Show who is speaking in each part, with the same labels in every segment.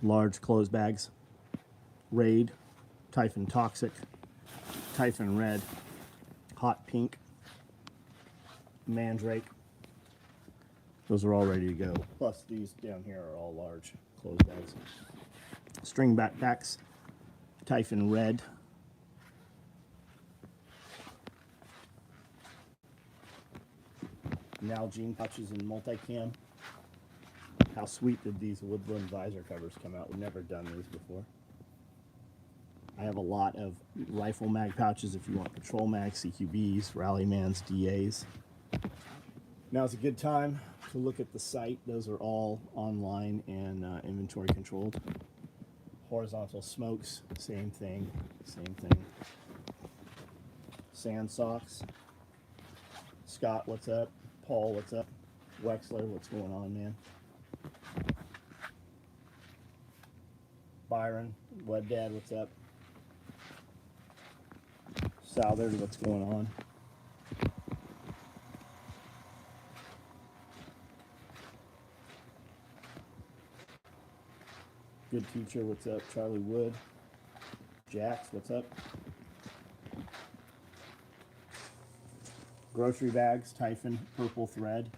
Speaker 1: large clothes bags. Raid, Typhon Toxic, Typhon Red, Hot Pink, Mandrake. Those are all ready to go. Plus these down here are all large clothes bags. String backpacks, Typhon Red. Nalgene pouches and multicam. How sweet did these woodland visor covers come out? We've never done these before. I have a lot of rifle mag pouches if you want patrol mags, CQBs, Rallymans, DAs. Now's a good time to look at the site. Those are all online and inventory controlled. Horizontal smokes, same thing, same thing. Sand socks. Scott, what's up? Paul, what's up? Wexler, what's going on, man? Byron, Web Dad, what's up? Southard, what's going on? Good teacher, what's up? Charlie Wood. Jax, what's up? Grocery bags, Typhon, purple thread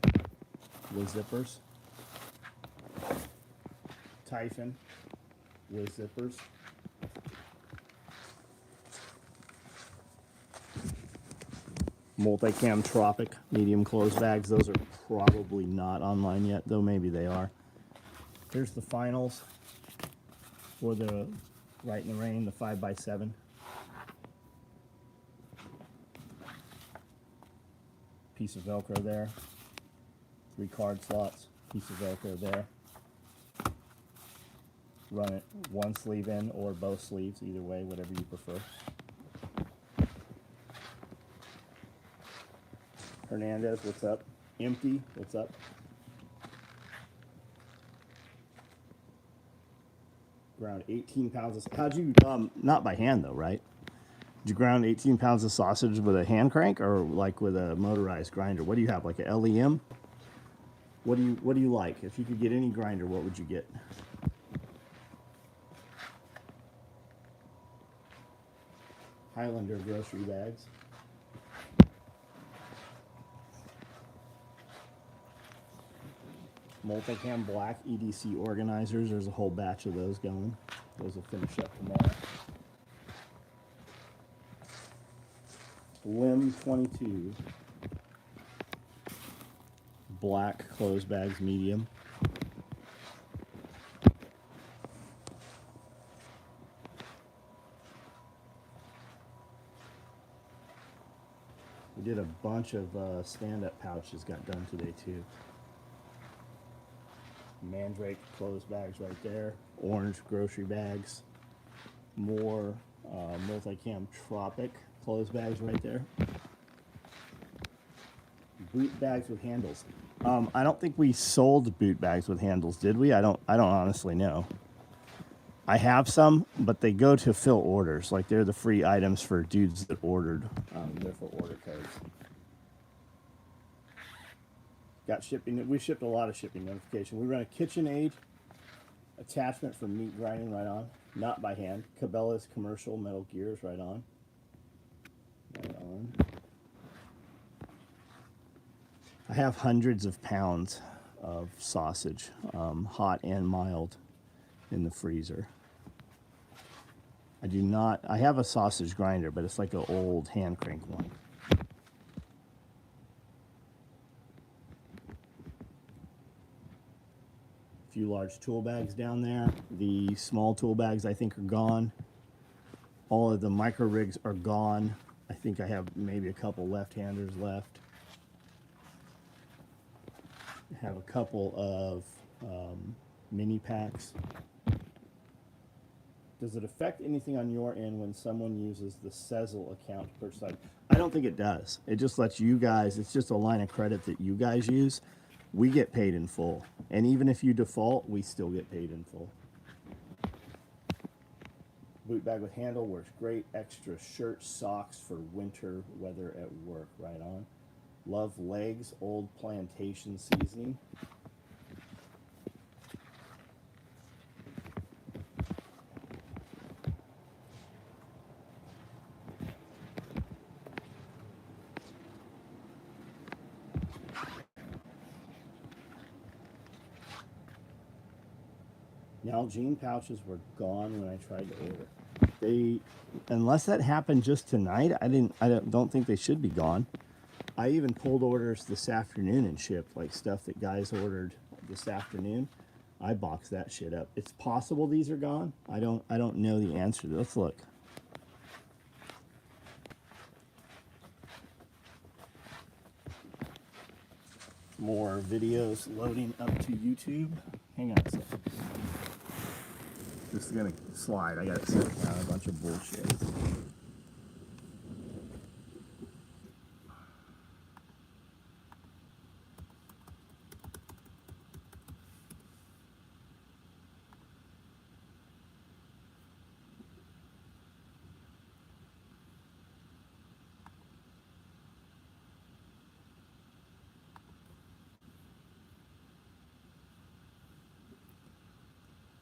Speaker 1: with zippers. Typhon with zippers. Multicam Tropic medium clothes bags. Those are probably not online yet, though maybe they are. Here's the finals for the Right in the Rain, the 5x7. Piece of Velcro there. 3 card slots. Piece of Velcro there. Run it one sleeve in or both sleeves, either way, whatever you prefer. Hernandez, what's up? Empty, what's up? Ground 18 pounds of, how'd you, not by hand though, right? Did you ground 18 pounds of sausage with a hand crank or like with a motorized grinder? What do you have, like a LEM? What do you like? If you could get any grinder, what would you get? Highlander grocery bags. Multicam black EDC organizers. There's a whole batch of those going. Those will finish up tomorrow. Lim 22. Black clothes bags, medium. We did a bunch of stand-up pouches got done today too. Mandrake clothes bags right there. Orange grocery bags. More multicam Tropic clothes bags right there. Boot bags with handles. I don't think we sold boot bags with handles, did we? I don't honestly know. I have some, but they go to fill orders. Like they're the free items for dudes that ordered. They're for order codes. Got shipping. We shipped a lot of shipping notification. We run a KitchenAid attachment for meat grinding right on, not by hand. Cabela's commercial metal gears right on. Right on. I have hundreds of pounds of sausage, hot and mild, in the freezer. I do not. I have a sausage grinder, but it's like an old hand crank one. Few large tool bags down there. The small tool bags I think are gone. All of the micro rigs are gone. I think I have maybe a couple left-handers left. I have a couple of mini packs. Does it affect anything on your end when someone uses the Sezzle account to purchase items? I don't think it does. It just lets you guys, it's just a line of credit that you guys use. We get paid in full. And even if you default, we still get paid in full. Boot bag with handle works great. Extra shirt, socks for winter weather at work. Right on. Love Legs Old Plantation Seasoning. Nalgene pouches were gone when I tried to order. They, unless that happened just tonight, don't think they should be gone. I even pulled orders this afternoon and shipped, like stuff that guys ordered this afternoon. I boxed that shit up. It's possible these are gone. I don't know the answer. Let's look. More videos loading up to YouTube. Hang on a second. This is gonna slide. I gotta set down a bunch of bullshit.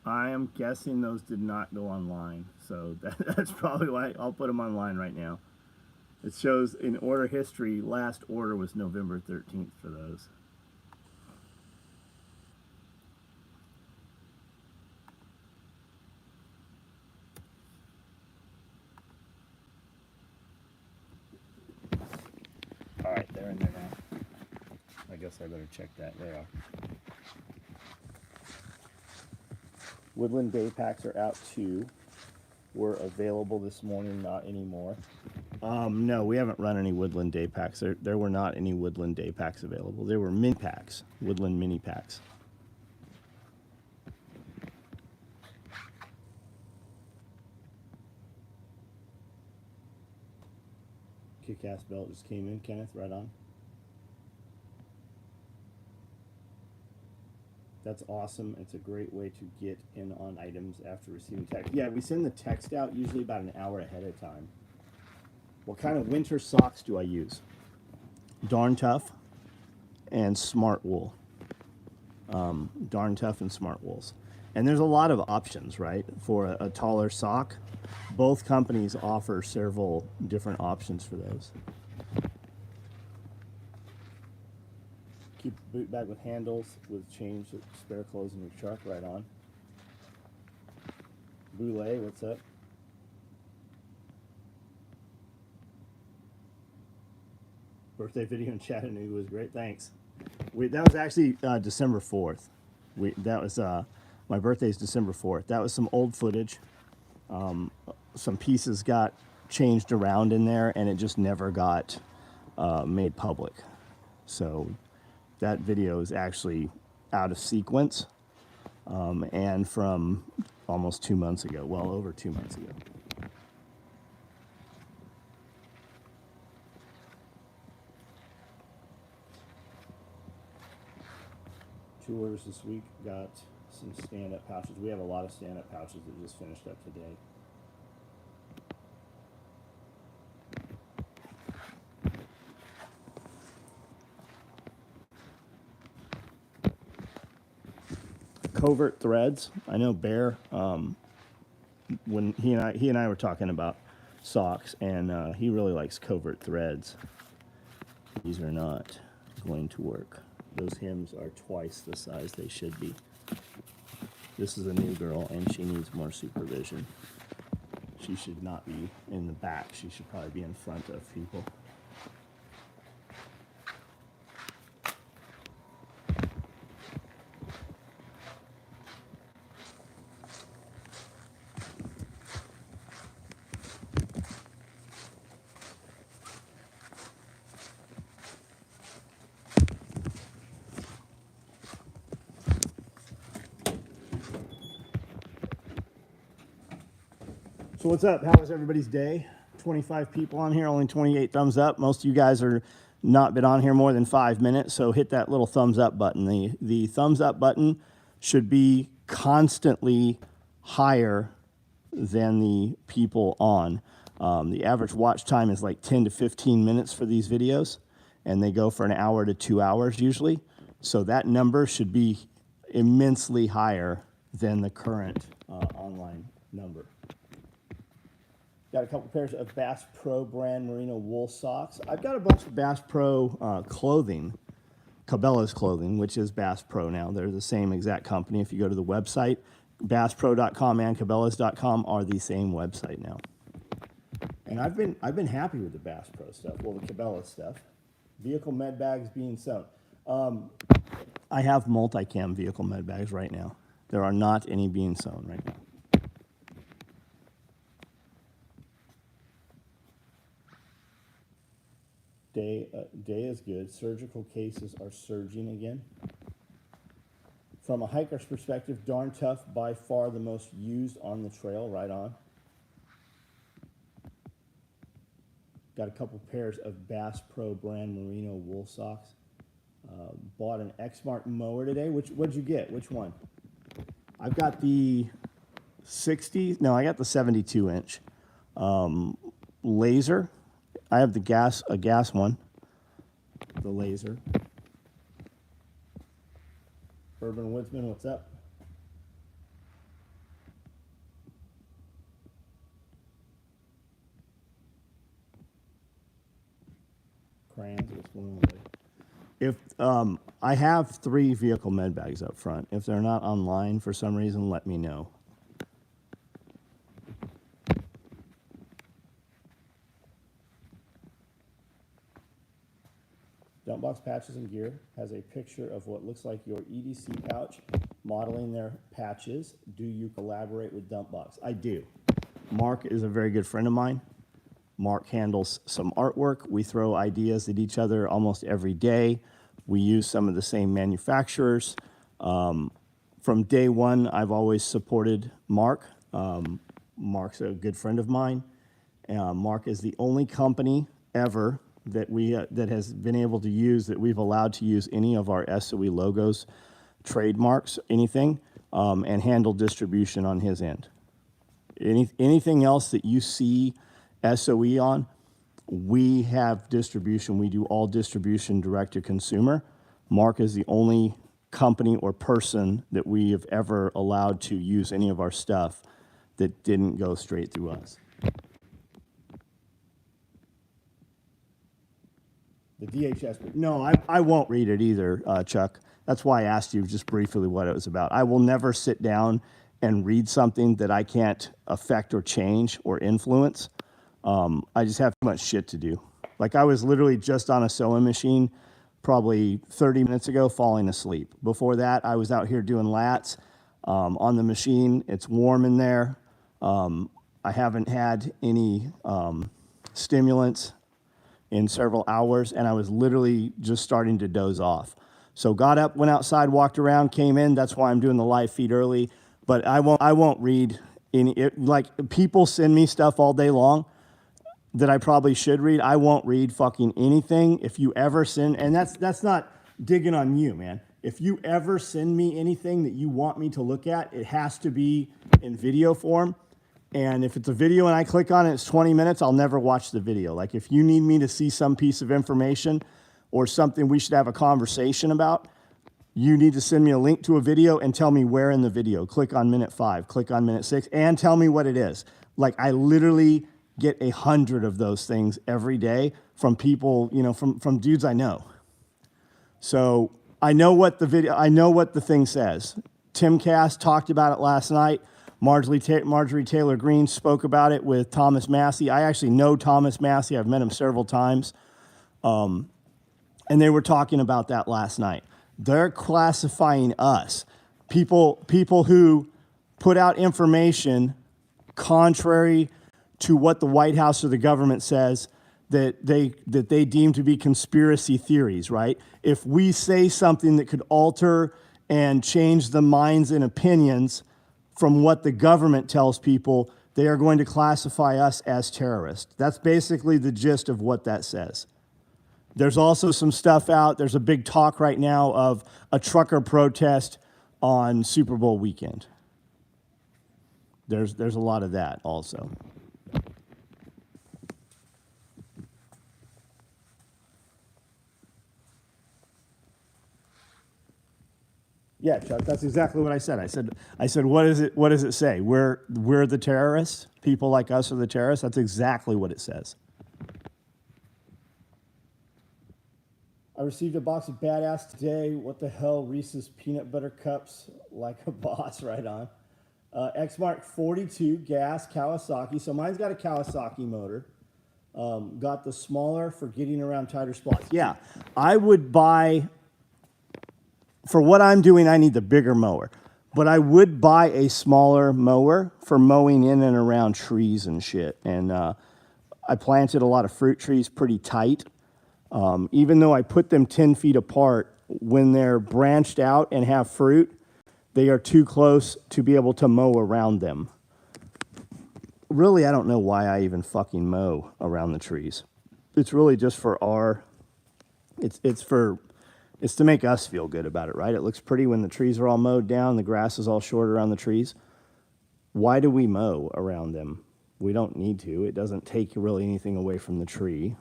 Speaker 1: I am guessing those did not go online, so that's probably why. I'll put them online right now. It shows in order history, last order was November 13th for those. All right, they're in there now. I guess I better check that. They are. Woodland day packs are out too. Were available this morning, not anymore. No, we haven't run any Woodland day packs. There were not any Woodland day packs available. There were mini packs, Woodland mini packs. Kick-ass belt just came in, Kenneth, right on. That's awesome. It's a great way to get in on items after receiving text. Yeah, we send the text out usually about an hour ahead of time. What kind of winter socks do I use? Darn Tough and Smart Wool. Darn Tough and Smart Wools. And there's a lot of options, right, for a taller sock. Both companies offer several different options for those. Keep the boot bag with handles with change spare clothes in your truck, right on. Boulay, what's up? Birthday video in Chattanooga was great, thanks. That was actually December 4th. That was my birthday's December 4th. That was some old footage. Some pieces got changed around in there, and it just never got made public. So that video is actually out of sequence, and from almost 2 months ago, well over 2 months ago. Two orders this week, got some stand-up pouches. We have a lot of stand-up pouches that just finished up today. Covert threads. I know Bear, when he and I were talking about socks, and he really likes covert threads. These are not going to work. Those hems are twice the size they should be. This is a new girl, and she needs more supervision. She should not be in the back. She should probably be in front of people. So what's up? How was everybody's day? 25 people on here, only 28 thumbs up. Most of you guys are not been on here more than 5 minutes, so hit that little thumbs up button. The thumbs up button should be constantly higher than the people on. The average watch time is like 10 to 15 minutes for these videos, and they go for an hour to 2 hours usually. So that number should be immensely higher than the current online number. Got a couple pairs of Bass Pro brand merino wool socks. I've got a bunch of Bass Pro clothing, Cabela's clothing, which is Bass Pro now. They're the same exact company. If you go to the website, BassPro.com and Cabela's.com are the same website now. And I've been happy with the Bass Pro stuff. Well, the Cabela's stuff. Vehicle med bags being sewn. I have multicam vehicle med bags right now. There are not any being sewn right now. Day is good. Surgical cases are surging again. From a hiker's perspective, darn tough, by far the most used on the trail, right on. Got a couple pairs of Bass Pro brand merino wool socks. Bought an Exmark mower today. What'd you get? Which one? I've got the 60, no, I got the 72 inch laser. I have a gas one, the laser. Urban Woodsman, what's up? Crayons, what's going on there? If I have 3 vehicle med bags up front. If they're not online for some reason, let me know. Dump Box Patches and Gear has a picture of what looks like your EDC pouch modeling their patches. Do you collaborate with Dump Box? I do. Mark is a very good friend of mine. Mark handles some artwork. We throw ideas at each other almost every day. We use some of the same manufacturers. From day one, I've always supported Mark. Mark's a good friend of mine. Mark is the only company ever that that has been able to use, that we've allowed to use any of our SOE logos, trademarks, anything, and handle distribution on his end. Anything else that you see SOE on, we have distribution. We do all distribution direct to consumer. Mark is the only company or person that we have ever allowed to use any of our stuff that didn't go straight through us. The DHS, no, I won't read it either, Chuck. That's why I asked you just briefly what it was about. I will never sit down and read something that I can't affect or change or influence. I just have too much shit to do. Like, I was literally just on a sewing machine probably 30 minutes ago falling asleep. Before that, I was out here doing lats on the machine. It's warm in there. I haven't had any stimulants in several hours, and I was literally just starting to doze off. So got up, went outside, walked around, came in. That's why I'm doing the live feed early. But I won't read any, like, people send me stuff all day long that I probably should read. I won't read fucking anything. If you ever send, and that's not digging on you, man. If you ever send me anything that you want me to look at, it has to be in video form. And if it's a video and I click on it, it's 20 minutes, I'll never watch the video. Like, if you need me to see some piece of information or something we should have a conversation about, you need to send me a link to a video and tell me where in the video. Click on minute 5, click on minute 6, and tell me what it is. Like, I literally get 100 of those things every day from people, you know, from dudes I know. So I know what the thing says. Tim Cass talked about it last night. Marjorie Taylor Greene spoke about it with Thomas Massey. I actually know Thomas Massey. I've met him several times. And they were talking about that last night. They're classifying us, people who put out information contrary to what the White House or the government says, that they deem to be conspiracy theories, right? If we say something that could alter and change the minds and opinions from what the government tells people, they are going to classify us as terrorists. That's basically the gist of what that says. There's also some stuff out. There's a big talk right now of a trucker protest on Super Bowl weekend. There's a lot of that also. Yeah, Chuck, that's exactly what I said. I said, what does it say? We're the terrorists? People like us are the terrorists? That's exactly what it says. I received a box of Badass today. What the hell? Reese's peanut butter cups, like a boss, right on. X-Mark 42 gas Kawasaki. So mine's got a Kawasaki motor. Got the smaller for getting around tighter spots. Yeah, I would buy, for what I'm doing, I need the bigger mower. But I would buy a smaller mower for mowing in and around trees and shit. And I planted a lot of fruit trees pretty tight. Even though I put them 10 feet apart, when they're branched out and have fruit, they are too close to be able to mow around them. Really, I don't know why I even fucking mow around the trees. It's really just for our, it's to make us feel good about it, right? It looks pretty when the trees are all mowed down, the grass is all short around the trees. Why do we mow around them? We don't need to. It doesn't take really anything away from the tree.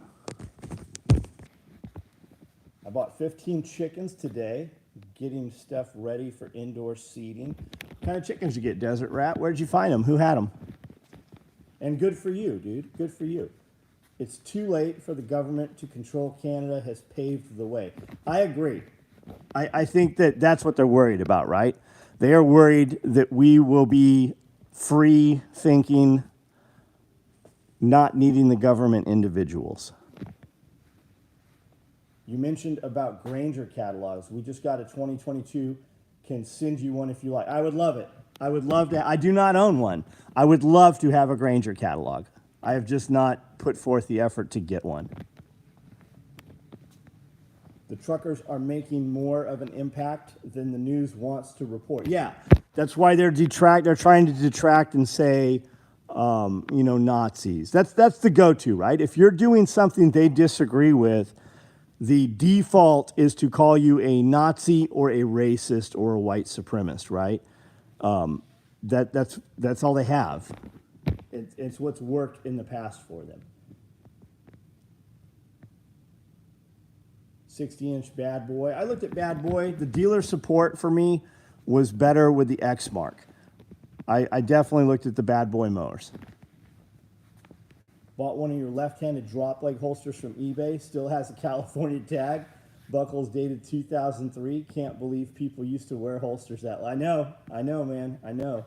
Speaker 1: I bought 15 chickens today, getting stuff ready for indoor seating. What kind of chickens you get, Desert Rat? Where'd you find them? Who had them? And good for you, dude. Good for you. It's too late for the government to control Canada has paved the way. I agree. I think that that's what they're worried about, right? They are worried that we will be free thinking, not needing the government individuals. You mentioned about Granger catalogs. We just got a 2022. Can send you one if you like. I would love it. I would love to. I do not own one. I would love to have a Granger catalog. I have just not put forth the effort to get one. The truckers are making more of an impact than the news wants to report. Yeah, that's why they're trying to detract and say, Nazis. That's the go-to, right? If you're doing something they disagree with, the default is to call you a Nazi or a racist or a white supremacist, right? That's all they have. It's what's worked in the past for them. 60-inch Bad Boy. I looked at Bad Boy. The dealer support for me was better with the X-Mark. I definitely looked at the Bad Boy mowers. Bought one of your left-handed drop leg holsters from eBay. Still has a California tag. Buckles dated 2003. Can't believe people used to wear holsters that. I know, man. I know.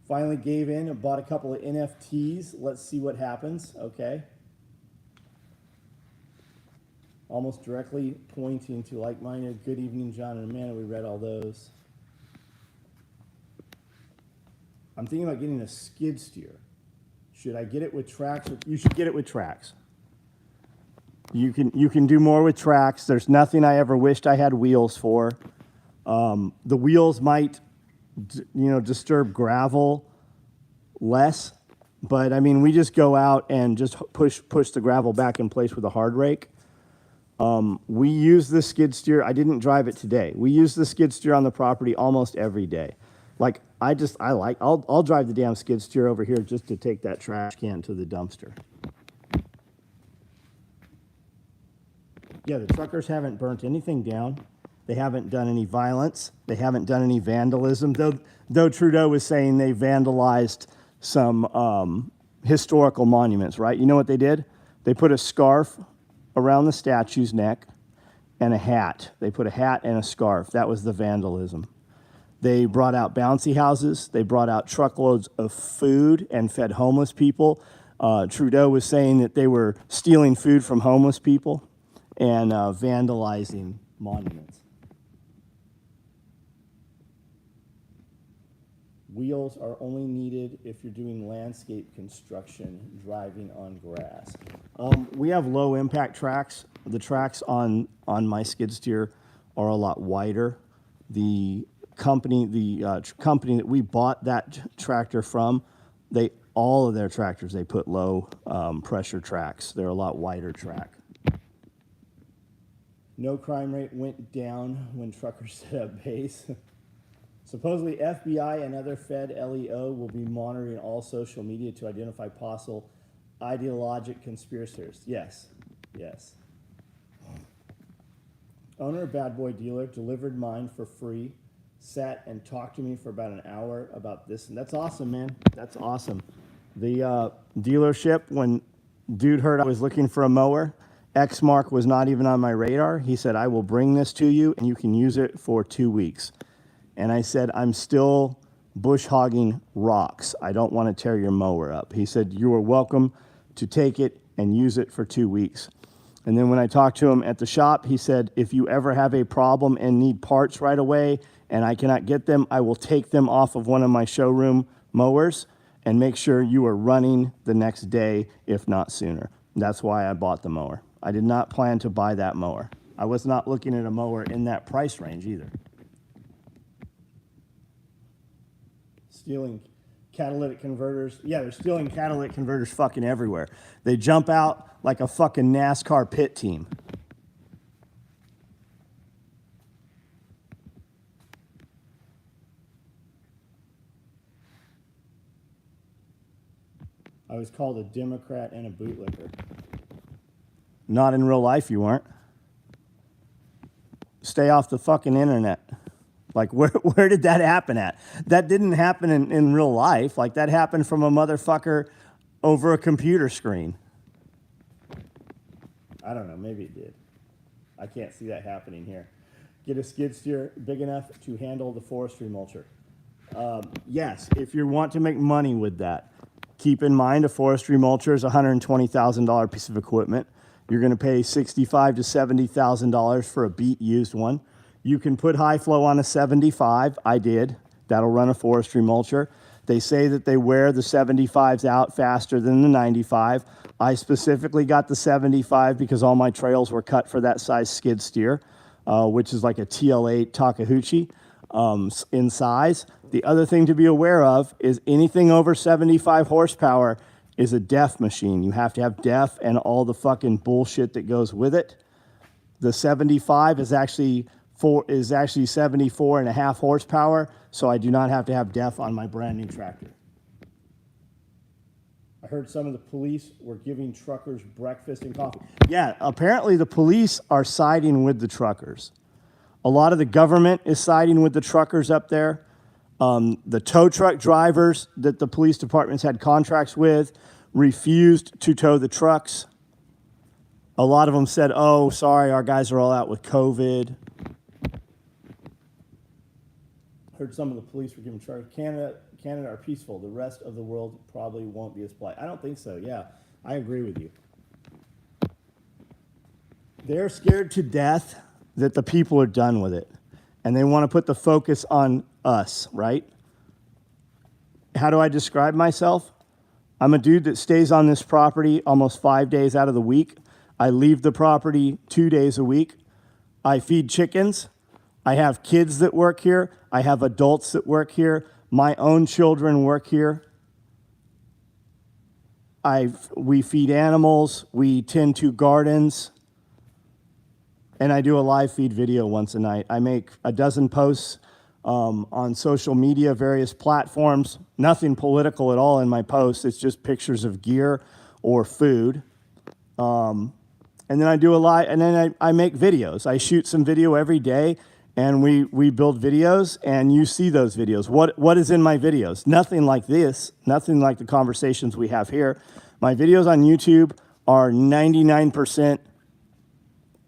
Speaker 1: Finally gave in and bought a couple of NFTs. Let's see what happens. Okay. Almost directly pointing to like-minded. Good evening, John and Amanda. We read all those. I'm thinking about getting a skid steer. Should I get it with tracks? You should get it with tracks. You can do more with tracks. There's nothing I ever wished I had wheels for. The wheels might, disturb gravel less, but I mean, we just go out and just push the gravel back in place with a hard rake. We use the skid steer. I didn't drive it today. We use the skid steer on the property almost every day. Like I'll drive the damn skid steer over here just to take that trash can to the dumpster. Yeah, the truckers haven't burnt anything down. They haven't done any violence. They haven't done any vandalism, though Trudeau was saying they vandalized some historical monuments, right? You know what they did? They put a scarf around the statue's neck and a hat. They put a hat and a scarf. That was the vandalism. They brought out bouncy houses. They brought out truckloads of food and fed homeless people. Trudeau was saying that they were stealing food from homeless people and vandalizing monuments. Wheels are only needed if you're doing landscape construction, driving on grass. We have low impact tracks. The tracks on my skid steer are a lot wider. The company that we bought that tractor from, all of their tractors, they put low pressure tracks. They're a lot wider track. No crime rate went down when truckers set up base. Supposedly FBI and other Fed LEO will be monitoring all social media to identify possible ideologic conspirators. Yes. Owner of Bad Boy Dealer delivered mine for free. Sat and talked to me for about an hour about this, and that's awesome, man. That's awesome. The dealership, when dude heard I was looking for a mower, X-Mark was not even on my radar. He said, I will bring this to you, and you can use it for 2 weeks. And I said, I'm still bush hogging rocks. I don't want to tear your mower up. He said, you are welcome to take it and use it for 2 weeks. And then when I talked to him at the shop, he said, if you ever have a problem and need parts right away and I cannot get them, I will take them off of one of my showroom mowers and make sure you are running the next day, if not sooner. That's why I bought the mower. I did not plan to buy that mower. I was not looking at a mower in that price range either. Stealing catalytic converters. Yeah, they're stealing catalytic converters fucking everywhere. They jump out like a fucking NASCAR pit team. I was called a Democrat and a bootlicker. Not in real life, you weren't. Stay off the fucking internet. Like, where did that happen at? That didn't happen in real life. Like, that happened from a motherfucker over a computer screen. I don't know. Maybe it did. I can't see that happening here. Get a skid steer big enough to handle the forestry mulcher. Yes, if you want to make money with that, keep in mind a forestry mulcher is a $120,000 piece of equipment. You're going to pay $65,000 to $70,000 for a beat used one. You can put high flow on a 75. I did. That'll run a forestry mulcher. They say that they wear the 75s out faster than the 95. I specifically got the 75 because all my trails were cut for that size skid steer, which is like a TL8 Takeuchi in size. The other thing to be aware of is anything over 75 horsepower is a DEF machine. You have to have DEF and all the fucking bullshit that goes with it. The 75 is actually 74.5 horsepower, so I do not have to have DEF on my brand new tractor. I heard some of the police were giving truckers breakfast and coffee. Yeah, apparently the police are siding with the truckers. A lot of the government is siding with the truckers up there. The tow truck drivers that the police departments had contracts with refused to tow the trucks. A lot of them said, oh, sorry, our guys are all out with COVID. Heard some of the police were giving charge. Canada are peaceful. The rest of the world probably won't be as polite. I don't think so. Yeah, I agree with you. They're scared to death that the people are done with it. And they want to put the focus on us, right? How do I describe myself? I'm a dude that stays on this property almost 5 days out of the week. I leave the property 2 days a week. I feed chickens. I have kids that work here. I have adults that work here. My own children work here. We feed animals. We tend to gardens. And I do a live feed video once a night. I make a dozen posts on social media, various platforms. Nothing political at all in my posts. It's just pictures of gear or food. And then I do a live, and then I make videos. I shoot some video every day, and we build videos, and you see those videos. What is in my videos? Nothing like this. Nothing like the conversations we have here. My videos on YouTube are 99%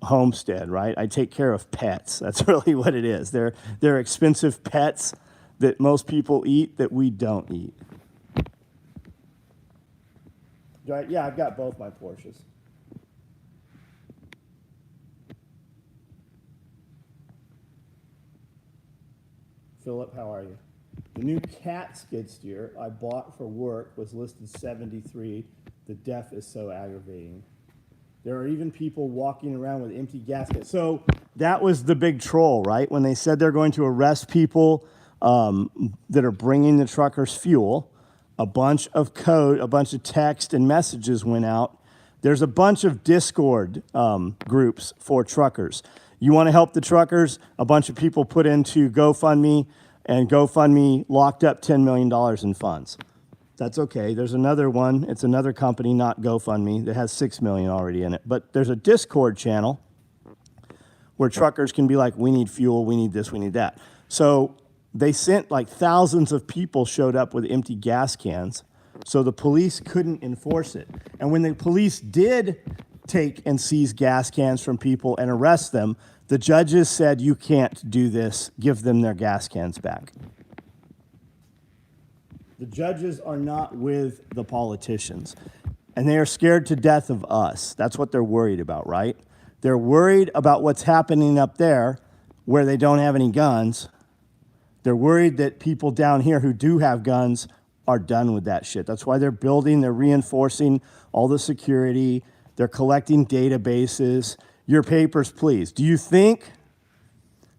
Speaker 1: homestead, right? I take care of pets. That's really what it is. They're expensive pets that most people eat that we don't eat. Right? Yeah, I've got both my Porsches. Philip, how are you? The new cat skid steer I bought for work was listed 73. The DEF is so aggravating. There are even people walking around with empty gaskets. So that was the big troll, right? When they said they're going to arrest people that are bringing the truckers fuel, a bunch of code, a bunch of text and messages went out. There's a bunch of Discord groups for truckers. You want to help the truckers? A bunch of people put into GoFundMe, and GoFundMe locked up $10 million in funds. That's okay. There's another one. It's another company, not GoFundMe, that has $6 million already in it. But there's a Discord channel where truckers can be like, we need fuel, we need this, we need that. So they sent, like, thousands of people showed up with empty gas cans, so the police couldn't enforce it. And when the police did take and seize gas cans from people and arrest them, the judges said, you can't do this, give them their gas cans back. The judges are not with the politicians. And they are scared to death of us. That's what they're worried about, right? They're worried about what's happening up there where they don't have any guns. They're worried that people down here who do have guns are done with that shit. That's why they're building, they're reinforcing all the security. They're collecting databases. Your papers, please. Do you think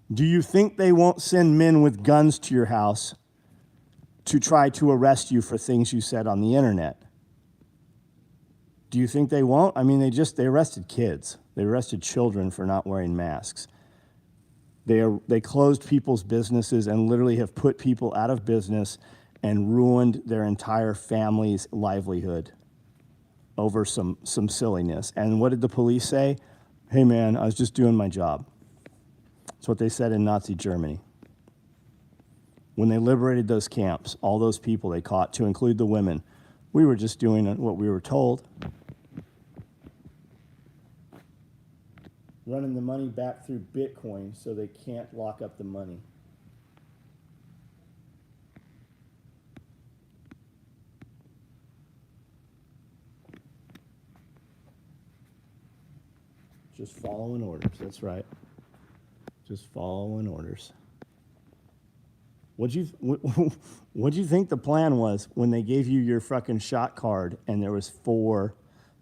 Speaker 1: they won't send men with guns to your house to try to arrest you for things you said on the internet? Do you think they won't? I mean, they arrested kids. They arrested children for not wearing masks. They closed people's businesses and literally have put people out of business and ruined their entire family's livelihood over some silliness. And what did the police say? Hey man, I was just doing my job. That's what they said in Nazi Germany. When they liberated those camps, all those people they caught, to include the women, we were just doing what we were told. Running the money back through Bitcoin so they can't lock up the money. Just following orders, that's right. Just following orders. What'd you think the plan was when they gave you your fucking shot card and there was 4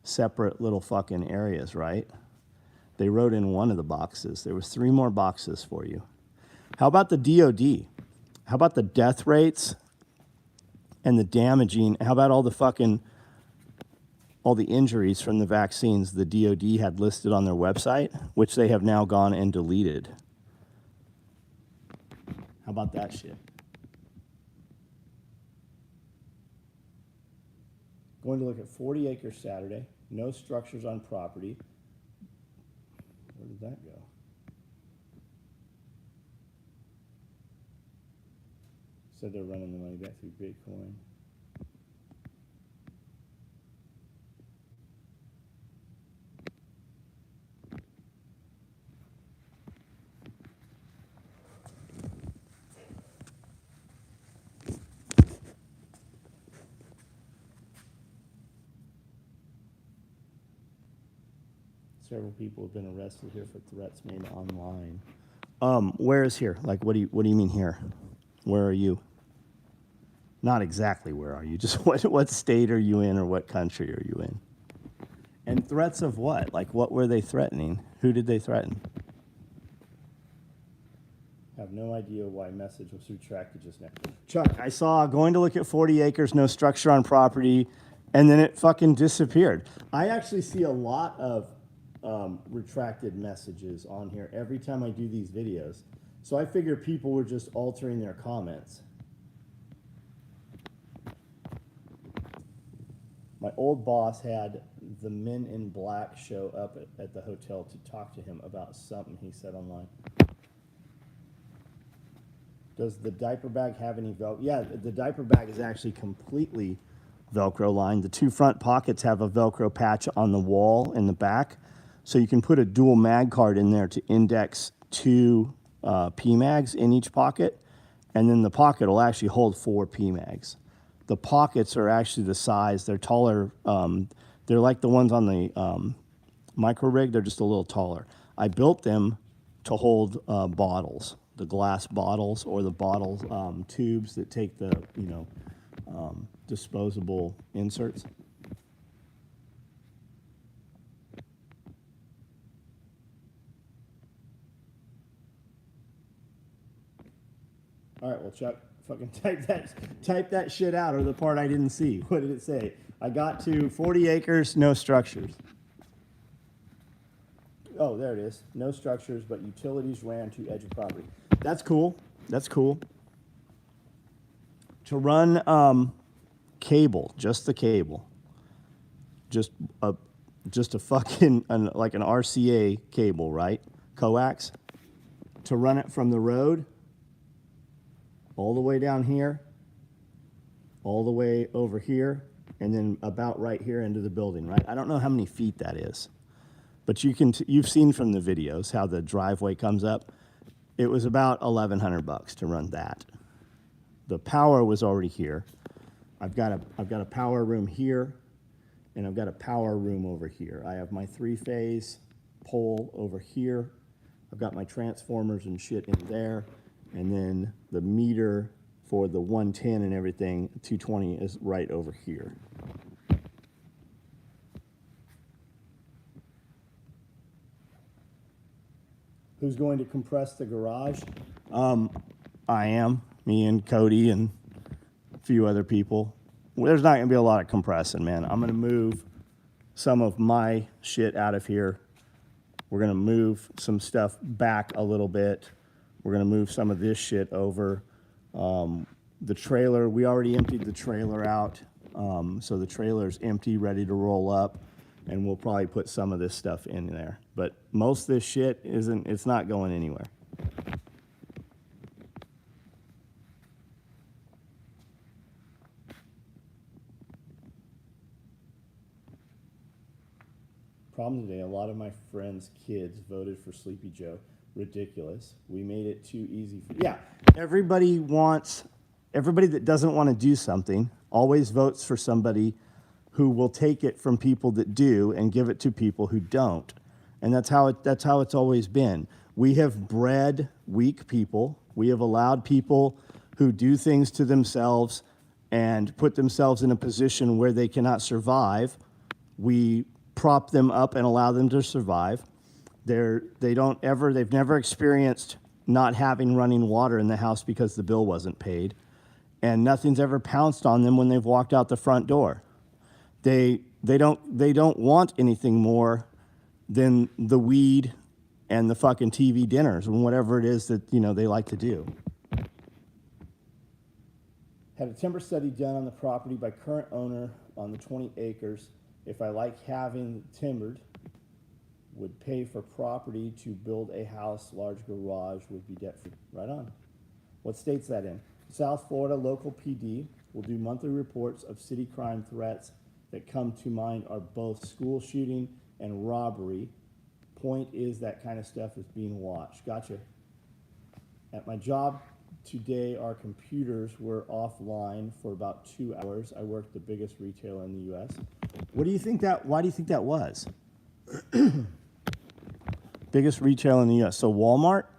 Speaker 1: separate little fucking areas, right? They wrote in one of the boxes. There was 3 more boxes for you. How about the DOD? How about the death rates and the damaging? How about all the injuries from the vaccines the DOD had listed on their website, which they have now gone and deleted? How about that shit? Going to look at 40 acres Saturday. No structures on property. Where did that go? Said they're running the money back through Bitcoin. Several people have been arrested here for threats made online. Where is here? Like, what do you mean here? Where are you? Not exactly where are you, just what state are you in or what country are you in? And threats of what? Like, what were they threatening? Who did they threaten? I have no idea why message was retracted just now. Chuck, I saw going to look at 40 acres, no structure on property, and then it fucking disappeared. I actually see a lot of retracted messages on here every time I do these videos. So I figure people were just altering their comments. My old boss had the Men in Black show up at the hotel to talk to him about something he said online. Does the diaper bag have any Velcro? Yeah, the diaper bag is actually completely Velcro lined. The 2 front pockets have a Velcro patch on the wall in the back. So you can put a dual mag card in there to index 2 PMags in each pocket. And then the pocket will actually hold 4 PMags. The pockets are actually the size. They're taller. They're like the ones on the micro rig. They're just a little taller. I built them to hold bottles, the glass bottles or the bottle tubes that take the, disposable inserts. All right, well, Chuck, fucking type that shit out, or the part I didn't see. What did it say? I got to 40 acres, no structures. Oh, there it is. No structures, but utilities ran to edge of property. That's cool. That's cool. To run cable, just the cable, just a fucking like an RCA cable, right? Coax. To run it from the road all the way down here, all the way over here, and then about right here into the building, right? I don't know how many feet that is, but you've seen from the videos how the driveway comes up. It was about $1,100 to run that. The power was already here. I've got a power room here, and I've got a power room over here. I have my 3-phase pole over here. I've got my transformers and shit in there, and then the meter for the 110 and everything, 220, is right over here. Who's going to compress the garage? I am, me and Cody and a few other people. Well, there's not gonna be a lot of compressing, man. I'm gonna move some of my shit out of here. We're gonna move some stuff back a little bit. We're gonna move some of this shit over. The trailer, we already emptied the trailer out. So the trailer's empty, ready to roll up, and we'll probably put some of this stuff in there. But most of this shit it's not going anywhere. Problem today, a lot of my friends' kids voted for Sleepy Joe. Ridiculous. We made it too easy for, yeah. Everybody that doesn't want to do something always votes for somebody who will take it from people that do and give it to people who don't. And that's how it's always been. We have bred weak people. We have allowed people who do things to themselves and put themselves in a position where they cannot survive. We prop them up and allow them to survive. They've never experienced not having running water in the house because the bill wasn't paid. And nothing's ever pounced on them when they've walked out the front door. They don't want anything more than the weed and the fucking TV dinners and whatever it is that, they like to do. Had a timber study done on the property by current owner on the 20 acres. If I like having timbered, would pay for property to build a house, large garage, would be debt free. Right on. What state's that in? South Florida local PD will do monthly reports of city crime threats that come to mind are both school shooting and robbery. Point is that kind of stuff is being watched. Gotcha. At my job today, our computers were offline for about 2 hours. I worked the biggest retailer in the U.S. Why do you think that was? Biggest retailer in the U.S. So Walmart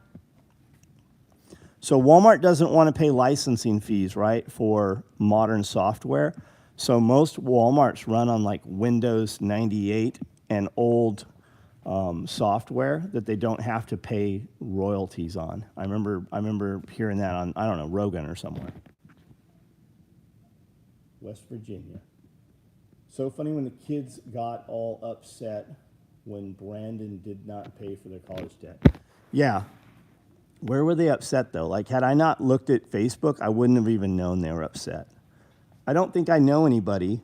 Speaker 1: doesn't want to pay licensing fees, right, for modern software. So most Walmarts run on like Windows 98 and old software that they don't have to pay royalties on. I remember hearing that on, I don't know, Rogan or somewhere. West Virginia. So funny when the kids got all upset when Brandon did not pay for their college debt. Yeah. Where were they upset though? Like, had I not looked at Facebook, I wouldn't have even known they were upset. I don't think I know anybody.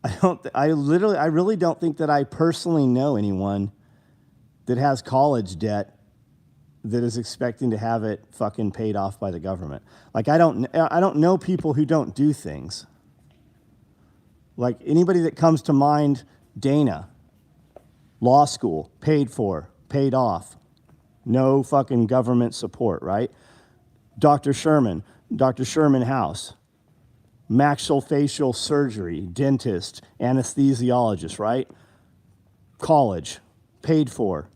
Speaker 1: I really don't think that I personally know anyone that has college debt that is expecting to have it fucking paid off by the government. Like, I don't know people who don't do things. Like, anybody that comes to mind, Dana, law school, paid for, paid off. No fucking government support, right? Dr. Sherman House. Maxillofacial surgery, dentist, anesthesiologist, right? College, paid for,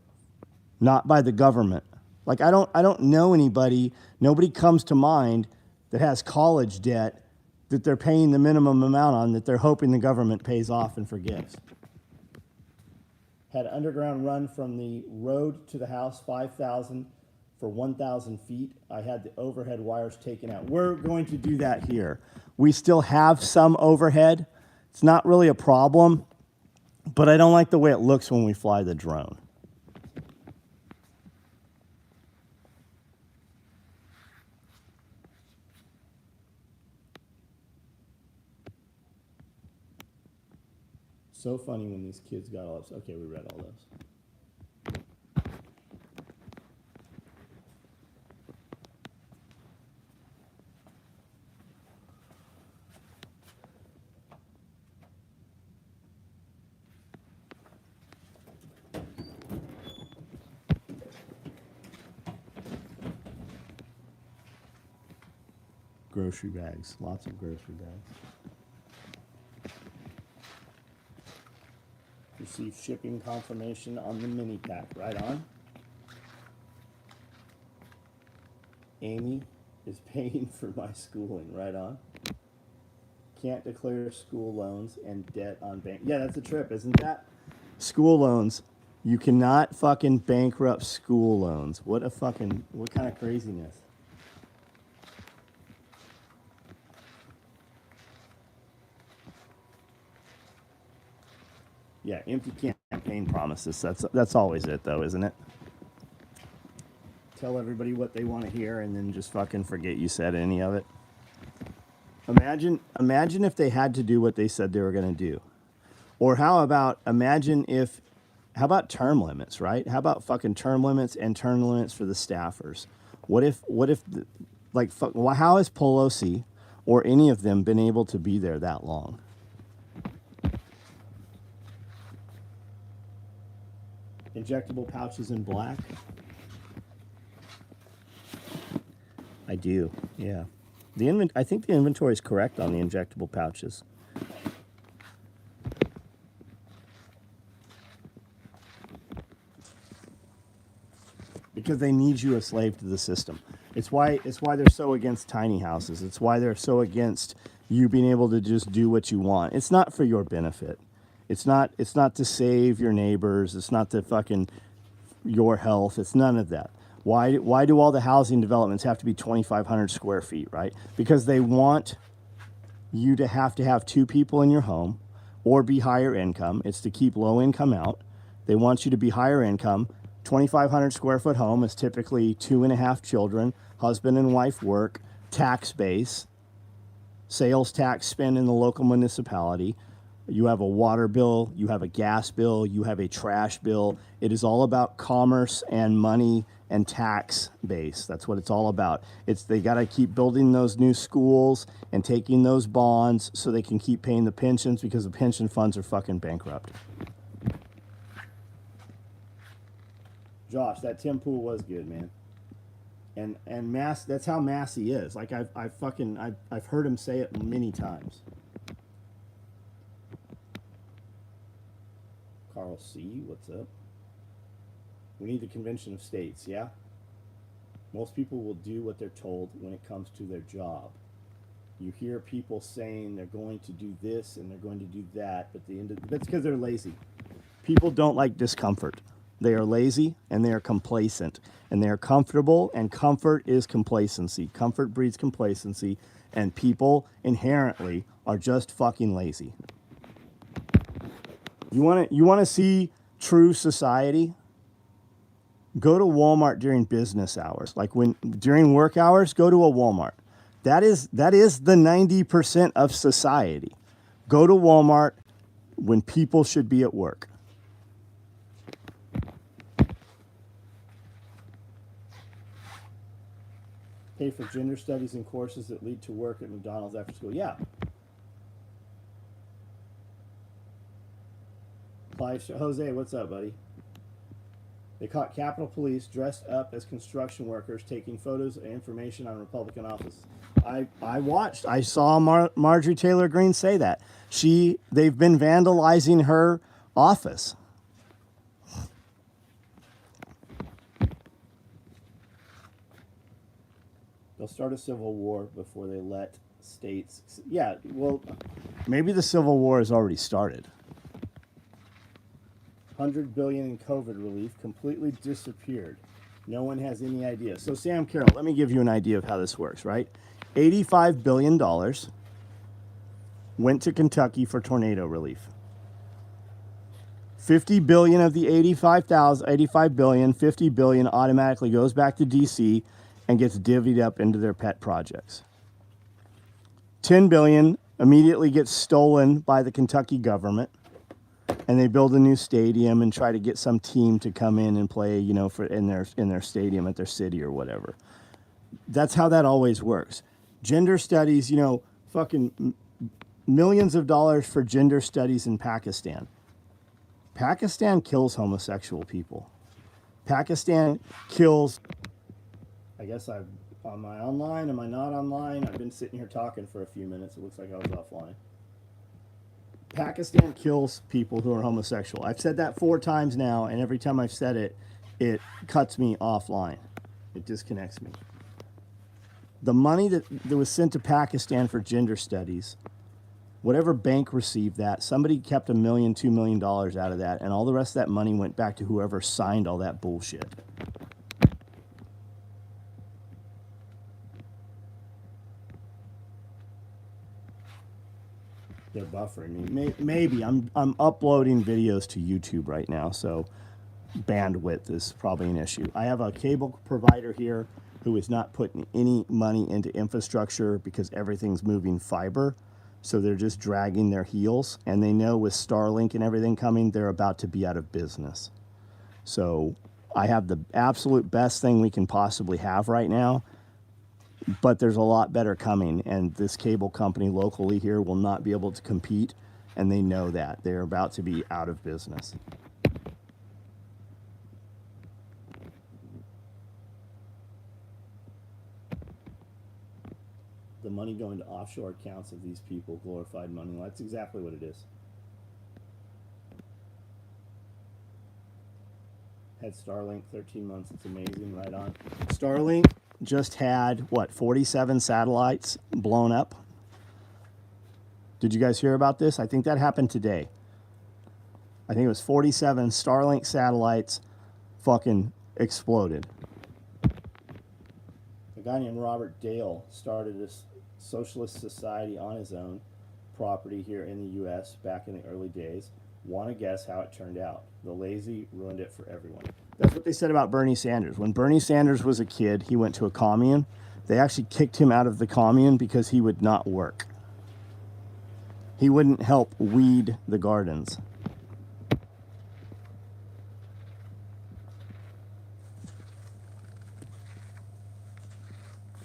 Speaker 1: not by the government. Like, I don't know anybody, nobody comes to mind that has college debt that they're paying the minimum amount on that they're hoping the government pays off and forgives. Had underground run from the road to the house, 5,000 for 1,000 feet. I had the overhead wires taken out. We're going to do that here. We still have some overhead. It's not really a problem, but I don't like the way it looks when we fly the drone. So funny when these kids got all upset. Okay, we read all those. grocery bags. Lots of grocery bags. Receive shipping confirmation on the mini pack. Right on. Amy is paying for my schooling. Right on. Can't declare school loans and debt on bank. Yeah, that's a trip, isn't that? School loans. You cannot fucking bankrupt school loans. What kind of craziness? Yeah, empty campaign promises. That's always it, though, isn't it? Tell everybody what they want to hear and then just fucking forget you said any of it. Imagine if they had to do what they said they were going to do. Or how about term limits, right? How about fucking term limits and term limits for the staffers? How has Pelosi or any of them been able to be there that long? Injectable pouches in black? I do, yeah. I think the inventory is correct on the injectable pouches. Because they need you a slave to the system. It's why they're so against tiny houses. It's why they're so against you being able to just do what you want. It's not for your benefit. It's not to save your neighbors. It's not to fucking your health. It's none of that. Why do all the housing developments have to be 2,500 square feet, right? Because they want you to have two people in your home or be higher income. It's to keep low income out. They want you to be higher income. 2,500 square foot home is typically 2.5 children, husband and wife work, tax base, sales tax spent in the local municipality. You have a water bill, you have a gas bill, you have a trash bill. It is all about commerce and money and tax base. That's what it's all about. They got to keep building those new schools and taking those bonds so they can keep paying the pensions because the pension funds are fucking bankrupt. Josh, that Tim Pool was good, man. And that's how Massey is. Like I've heard him say it many times. Carl C., what's up? We need the Convention of States, yeah? Most people will do what they're told when it comes to their job. You hear people saying they're going to do this and they're going to do that, but that's because they're lazy. People don't like discomfort. They are lazy and they are complacent. And they are comfortable, and comfort is complacency. Comfort breeds complacency, and people inherently are just fucking lazy. You want to see true society? Go to Walmart during business hours. Like during work hours, go to a Walmart. That is the 90% of society. Go to Walmart when people should be at work. Pay for gender studies and courses that lead to work at McDonald's after school. Yeah. Jose, what's up, buddy? They caught Capitol Police dressed up as construction workers taking photos and information on Republican offices. I saw Marjorie Taylor Greene say that. They've been vandalizing her office. They'll start a civil war before they let states. Yeah, well, maybe the civil war has already started. $100 billion in COVID relief completely disappeared. No one has any idea. So Sam Carroll, let me give you an idea of how this works, right? $85 billion went to Kentucky for tornado relief. 50 billion of the 85 billion, 50 billion automatically goes back to DC and gets divvied up into their pet projects. 10 billion immediately gets stolen by the Kentucky government, and they build a new stadium and try to get some team to come in and play, in their stadium at their city or whatever. That's how that always works. Gender studies, fucking millions of dollars for gender studies in Pakistan. Pakistan kills homosexual people. Pakistan kills. I guess I've Am I online? Am I not online? I've been sitting here talking for a few minutes. It looks like I was offline. Pakistan kills people who are homosexual. I've said that 4 times now, and every time I've said it, it cuts me offline. It disconnects me. The money that was sent to Pakistan for gender studies, whatever bank received that, somebody kept $1 million, $2 million out of that, and all the rest of that money went back to whoever signed all that bullshit. They're buffering me. Maybe I'm uploading videos to YouTube right now, so bandwidth is probably an issue. I have a cable provider here who is not putting any money into infrastructure because everything's moving fiber. So they're just dragging their heels, and they know with Starlink and everything coming, they're about to be out of business. So I have the absolute best thing we can possibly have right now, but there's a lot better coming, and this cable company locally here will not be able to compete, and they know that. They're about to be out of business. The money going to offshore accounts of these people, glorified money. Well, that's exactly what it is. Had Starlink 13 months. It's amazing. Right on. Starlink just had, what, 47 satellites blown up? Did you guys hear about this? I think that happened today. I think it was 47 Starlink satellites fucking exploded. A guy named Robert Dale started this socialist society on his own property here in the U.S. back in the early days. Want to guess how it turned out? The lazy ruined it for everyone. That's what they said about Bernie Sanders. When Bernie Sanders was a kid, he went to a commune. They actually kicked him out of the commune because he would not work. He wouldn't help weed the gardens.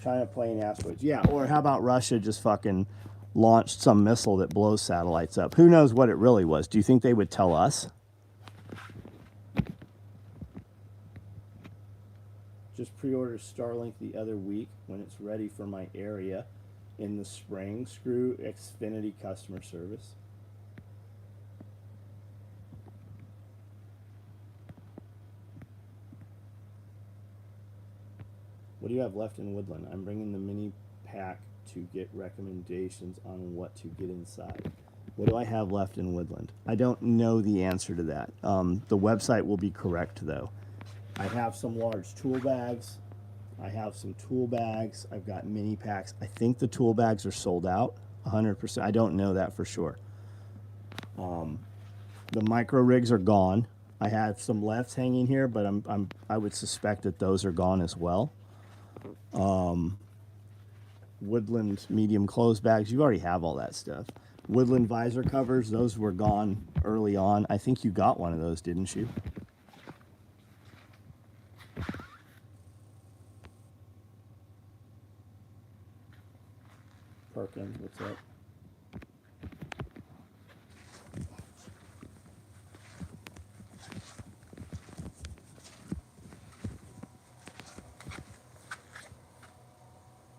Speaker 1: China playing asteroids. Yeah, or how about Russia just fucking launched some missile that blows satellites up? Who knows what it really was? Do you think they would tell us? Just pre-ordered Starlink the other week when it's ready for my area in the spring. Screw Xfinity customer service. What do you have left in Woodland? I'm bringing the mini pack to get recommendations on what to get inside. What do I have left in Woodland? I don't know the answer to that. The website will be correct, though. I have some large tool bags. I have some tool bags. I've got mini packs. I think the tool bags are sold out 100%. I don't know that for sure. The micro rigs are gone. I have some lefts hanging here, but I would suspect that those are gone as well. Woodland medium clothes bags, you already have all that stuff. Woodland visor covers, those were gone early on. I think you got one of those, didn't you? Perkins, what's up?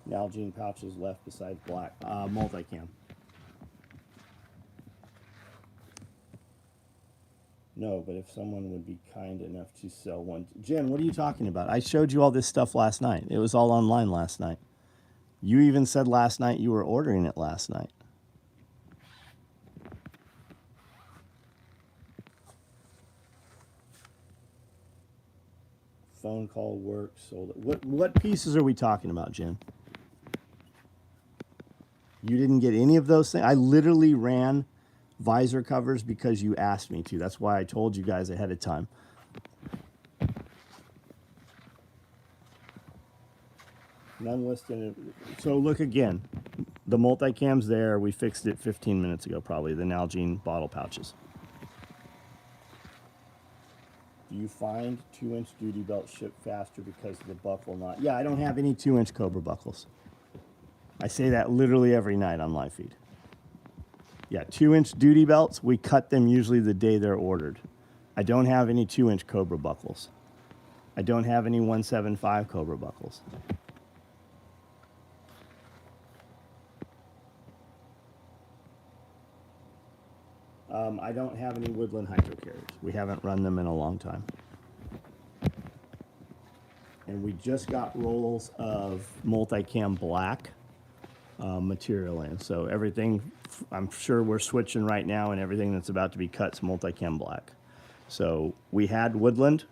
Speaker 1: Nalgene pouches left besides black. Multicam. No, but if someone would be kind enough to sell one. Jen, what are you talking about? I showed you all this stuff last night. It was all online last night. You even said last night you were ordering it last night. Phone call work, sold it. What pieces are we talking about, Jen? You didn't get any of those things? I literally ran visor covers because you asked me to. That's why I told you guys ahead of time. None listed. So look again. The multicam's there. We fixed it 15 minutes ago, probably. The Nalgene bottle pouches. Do you find 2-inch duty belts ship faster because the buckle not? Yeah, I don't have any 2-inch Cobra buckles. I say that literally every night on live feed. Yeah, 2-inch duty belts, we cut them usually the day they're ordered. I don't have any 2-inch Cobra buckles. I don't have any 175 Cobra buckles. I don't have any woodland hydro carriers. We haven't run them in a long time. And we just got rolls of multicam black material in. So everything, I'm sure we're switching right now, and everything that's about to be cut's multicam black. So we had woodland.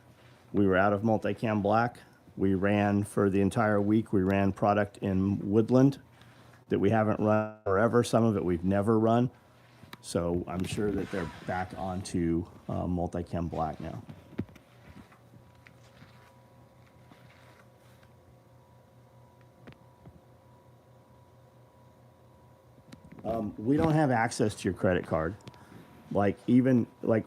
Speaker 1: We were out of multicam black. We ran for the entire week. We ran product in woodland that we haven't run forever. Some of it we've never run. So I'm sure that they're back onto multicam black now. We don't have access to your credit card. Like, even like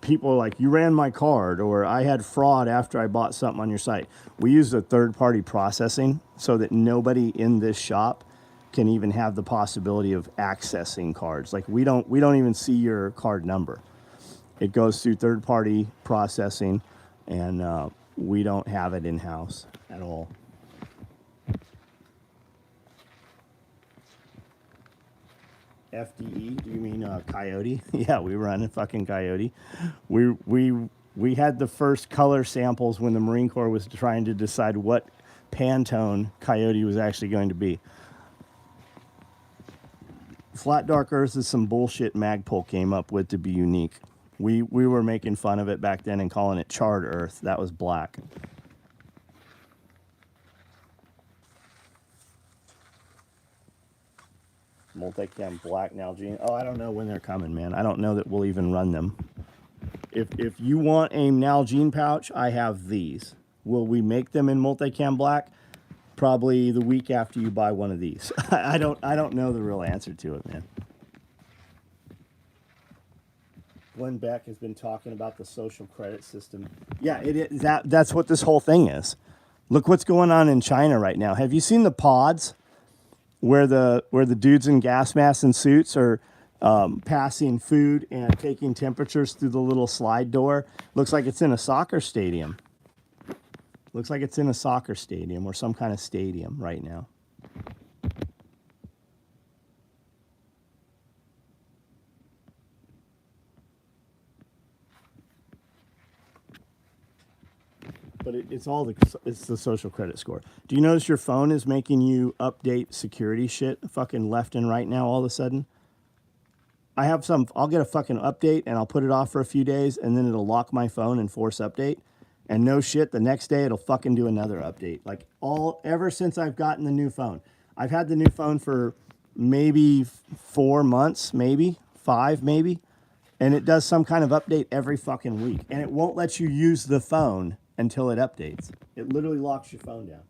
Speaker 1: people are like, you ran my card, or I had fraud after I bought something on your site. We use a third-party processing so that nobody in this shop can even have the possibility of accessing cards. Like, we don't even see your card number. It goes through third-party processing, and we don't have it in-house at all. FDE? Do you mean Coyote? Yeah, we run a fucking Coyote. We had the first color samples when the Marine Corps was trying to decide what Pantone Coyote was actually going to be. Flat Dark Earth is some bullshit Magpul came up with to be unique. We were making fun of it back then and calling it Charred Earth. That was black. Multicam black Nalgene. Oh, I don't know when they're coming, man. I don't know that we'll even run them. If you want a Nalgene pouch, I have these. Will we make them in multicam black? Probably the week after you buy one of these. I don't know the real answer to it, man. Glenn Beck has been talking about the social credit system. Yeah, that's what this whole thing is. Look what's going on in China right now. Have you seen the pods where the dudes in gas masks and suits are passing food and taking temperatures through the little slide door? Looks like it's in a soccer stadium. Looks like it's in a soccer stadium or some kind of stadium right now. But it's the social credit score. Do you notice your phone is making you update security shit fucking left and right now all of a sudden? I'll get a fucking update and I'll put it off for a few days, and then it'll lock my phone and force update. And no shit, the next day it'll fucking do another update. Like, ever since I've gotten the new phone. I've had the new phone for maybe 4 months, maybe 5, maybe. And it does some kind of update every fucking week. And it won't let you use the phone until it updates. It literally locks your phone down.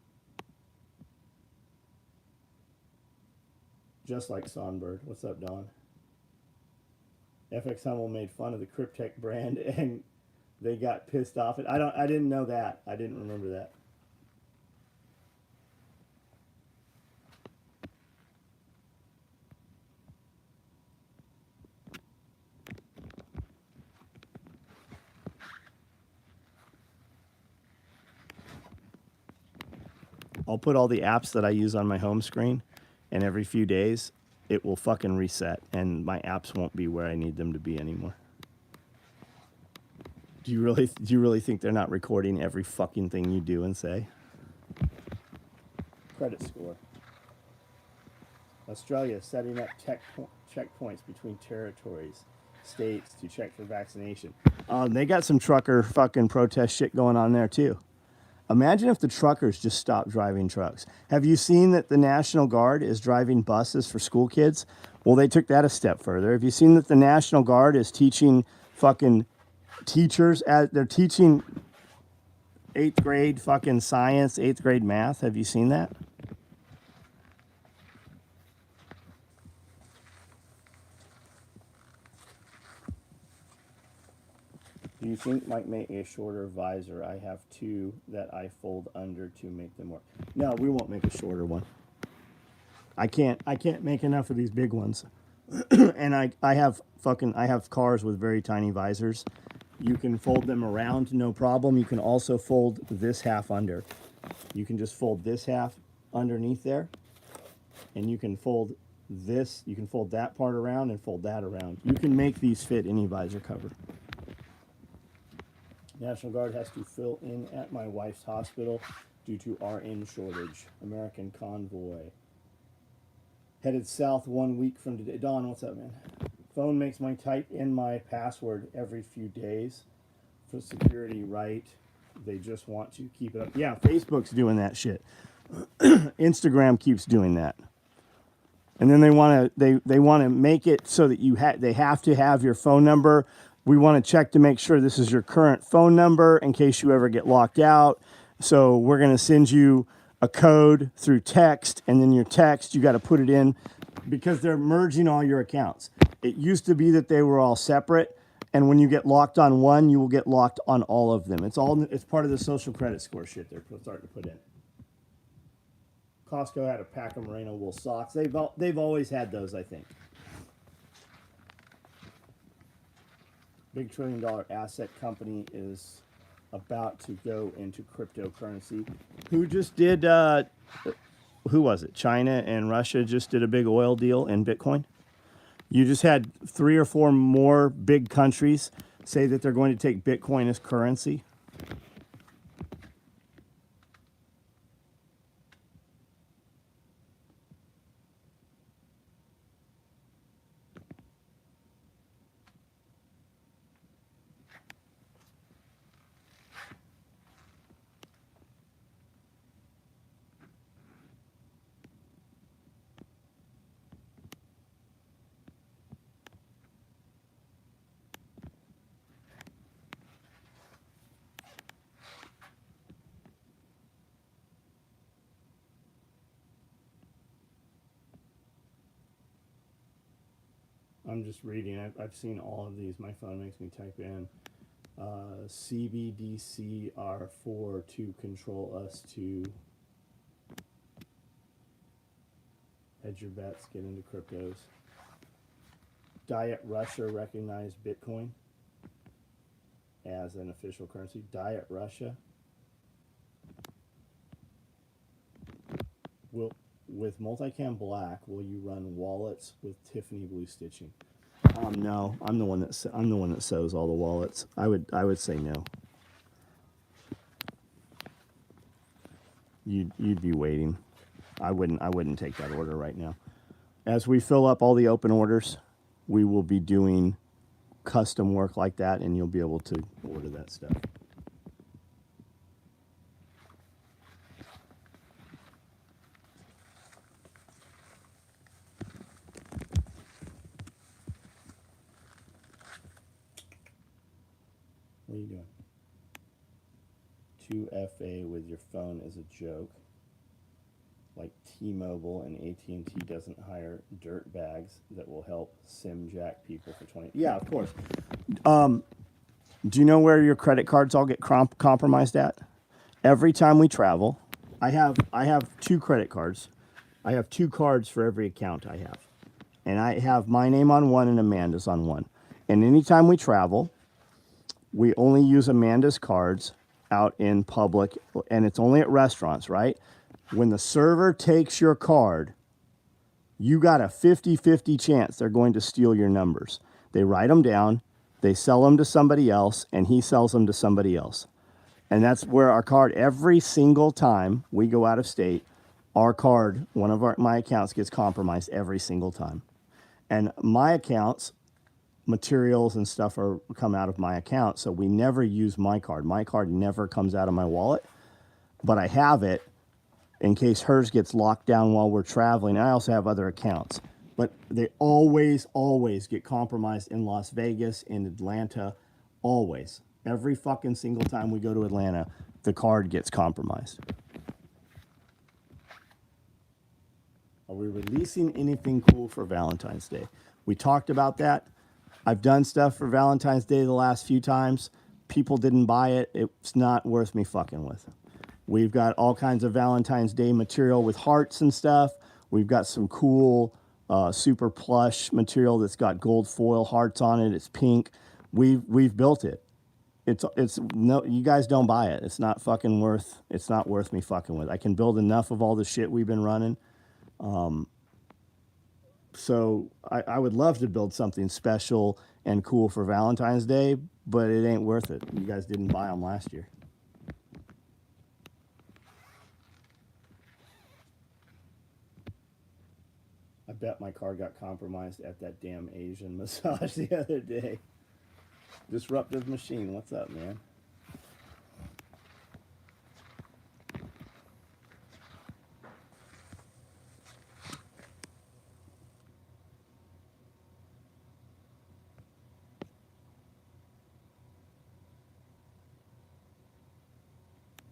Speaker 1: Just like Songbird. What's up, Don? FX Hummel made fun of the Cryptek brand and they got pissed off. I didn't know that. I didn't remember that. I'll put all the apps that I use on my home screen, and every few days it will fucking reset and my apps won't be where I need them to be anymore. Do you really think they're not recording every fucking thing you do and say? Credit score. Australia setting up checkpoints between territories, states to check for vaccination. They got some trucker fucking protest shit going on there too. Imagine if the truckers just stopped driving trucks. Have you seen that the National Guard is driving buses for school kids? Well, they took that a step further. Have you seen that the National Guard is teaching fucking teachers, they're teaching 8th grade fucking science, 8th grade math? Have you seen that? Do you think might make a shorter visor? I have 2 that I fold under to make them work. No, we won't make a shorter one. I can't make enough of these big ones. And I have cars with very tiny visors. You can fold them around, no problem. You can also fold this half under. You can just fold this half underneath there, and you can fold this, you can fold that part around and fold that around. You can make these fit any visor cover. National Guard has to fill in at my wife's hospital due to RN shortage. American convoy. Headed south 1 week from today. Don, what's up, man? Phone makes my type in my password every few days for security, right? They just want to keep it up. Yeah, Facebook's doing that shit. Instagram keeps doing that. And then they want to make it so that they have to have your phone number. We want to check to make sure this is your current phone number in case you ever get locked out. So we're going to send you a code through text, and then your text, you got to put it in because they're merging all your accounts. It used to be that they were all separate, and when you get locked on one, you will get locked on all of them. It's part of the social credit score shit they're starting to put in. Costco had a pack of merino wool socks. They've always had those, I think. Big $1 trillion asset company is about to go into cryptocurrency. Who just did, who was it? China and Russia just did a big oil deal in Bitcoin. You just had 3 or 4 more big countries say that they're going to take Bitcoin as currency. I'm just reading. I've seen all of these. My phone makes me type in CBDCR4 to control us to hedge your bets, get into cryptos. Diet Russia recognized Bitcoin as an official currency. Diet Russia. With Multicam Black, will you run wallets with Tiffany blue stitching? No, I'm the one that sews all the wallets. I would say no. You'd be waiting. I wouldn't take that order right now. As we fill up all the open orders, we will be doing custom work like that, and you'll be able to order that stuff. What are you doing? 2FA with your phone is a joke. Like T-Mobile and AT&T doesn't hire dirt bags that will help sim jack people for 20. Yeah, of course. Do you know where your credit cards all get compromised at? Every time we travel, I have 2 credit cards. I have 2 cards for every account I have. And I have my name on one and Amanda's on one. And anytime we travel, we only use Amanda's cards out in public, and it's only at restaurants, right? When the server takes your card, you got a 50-50 chance they're going to steal your numbers. They write them down, they sell them to somebody else, and he sells them to somebody else. And that's where our card, every single time we go out of state, our card, one of my accounts gets compromised every single time. And my accounts, materials and stuff come out of my account, so we never use my card. My card never comes out of my wallet, but I have it in case hers gets locked down while we're traveling. I also have other accounts, but they always get compromised in Las Vegas, in Atlanta, always. Every fucking single time we go to Atlanta, the card gets compromised. Are we releasing anything cool for Valentine's Day? We talked about that. I've done stuff for Valentine's Day the last few times. People didn't buy it. It's not worth me fucking with. We've got all kinds of Valentine's Day material with hearts and stuff. We've got some cool super plush material that's got gold foil hearts on it. It's pink. We've built it. It's no, you guys don't buy it. It's not worth me fucking with. I can build enough of all the shit we've been running. So I would love to build something special and cool for Valentine's Day, but it ain't worth it. You guys didn't buy them last year. I bet my car got compromised at that damn Asian massage the other day. Disruptive machine, what's up, man?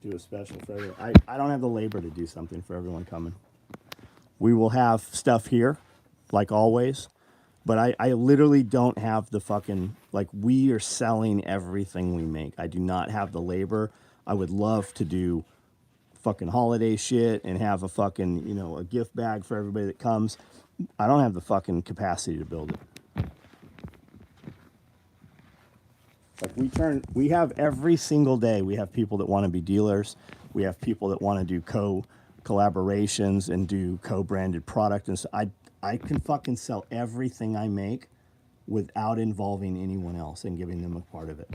Speaker 1: Do a special for everyone. I don't have the labor to do something for everyone coming. We will have stuff here, like always, but I literally don't have the fucking, like, we are selling everything we make. I do not have the labor. I would love to do fucking holiday shit and have a fucking, you know, a gift bag for everybody that comes. I don't have the fucking capacity to build it. Like we have every single day, we have people that want to be dealers. We have people that want to do collaborations and do co-branded product. And so I can fucking sell everything I make without involving anyone else and giving them a part of it.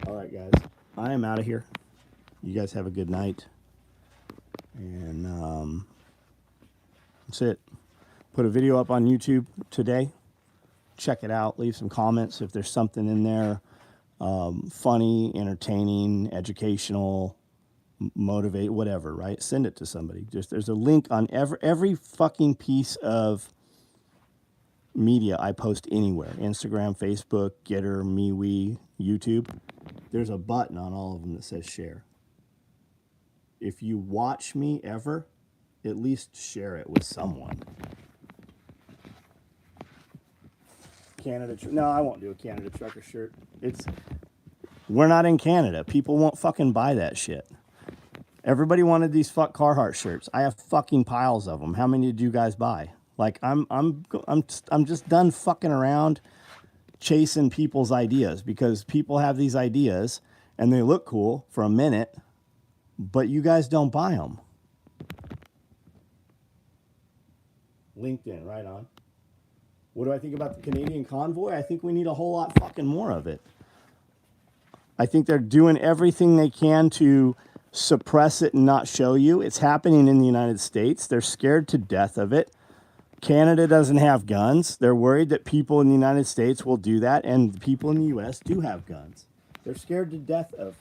Speaker 1: All right, guys. I am out of here. You guys have a good night. And that's it. Put a video up on YouTube today. Check it out. Leave some comments if there's something in there funny, entertaining, educational, motivate, whatever, right? Send it to somebody. Just there's a link on every fucking piece of media I post anywhere. Instagram, Facebook, Getter, MeWe, YouTube. There's a button on all of them that says share. If you watch me ever, at least share it with someone. No, I won't do a Canada trucker shirt. We're not in Canada. People won't fucking buy that shit. Everybody wanted these fuck Carhartt shirts. I have fucking piles of them. How many did you guys buy? Like I'm just done fucking around chasing people's ideas, because people have these ideas and they look cool for a minute, but you guys don't buy them. LinkedIn, right on. What do I think about the Canadian convoy? I think we need a whole lot fucking more of it. I think they're doing everything they can to suppress it and not show you. It's happening in the United States. They're scared to death of it. Canada doesn't have guns. They're worried that people in the United States will do that, and people in the U.S. do have guns. They're scared to death of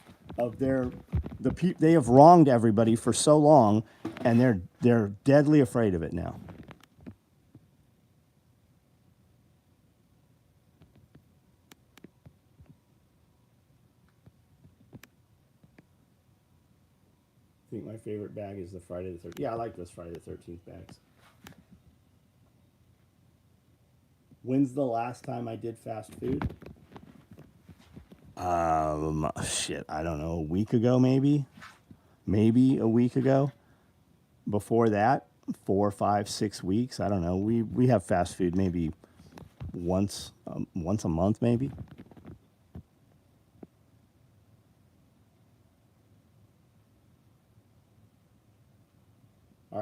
Speaker 1: they have wronged everybody for so long, and they're deadly afraid of it now. I think my favorite bag is the Friday the 13th. Yeah, I like those Friday the 13th bags. When's the last time I did fast food? Shit, I don't know, a week ago maybe? Maybe a week ago. Before that, 4, 5, 6 weeks. I don't know. We have fast food maybe once a month maybe.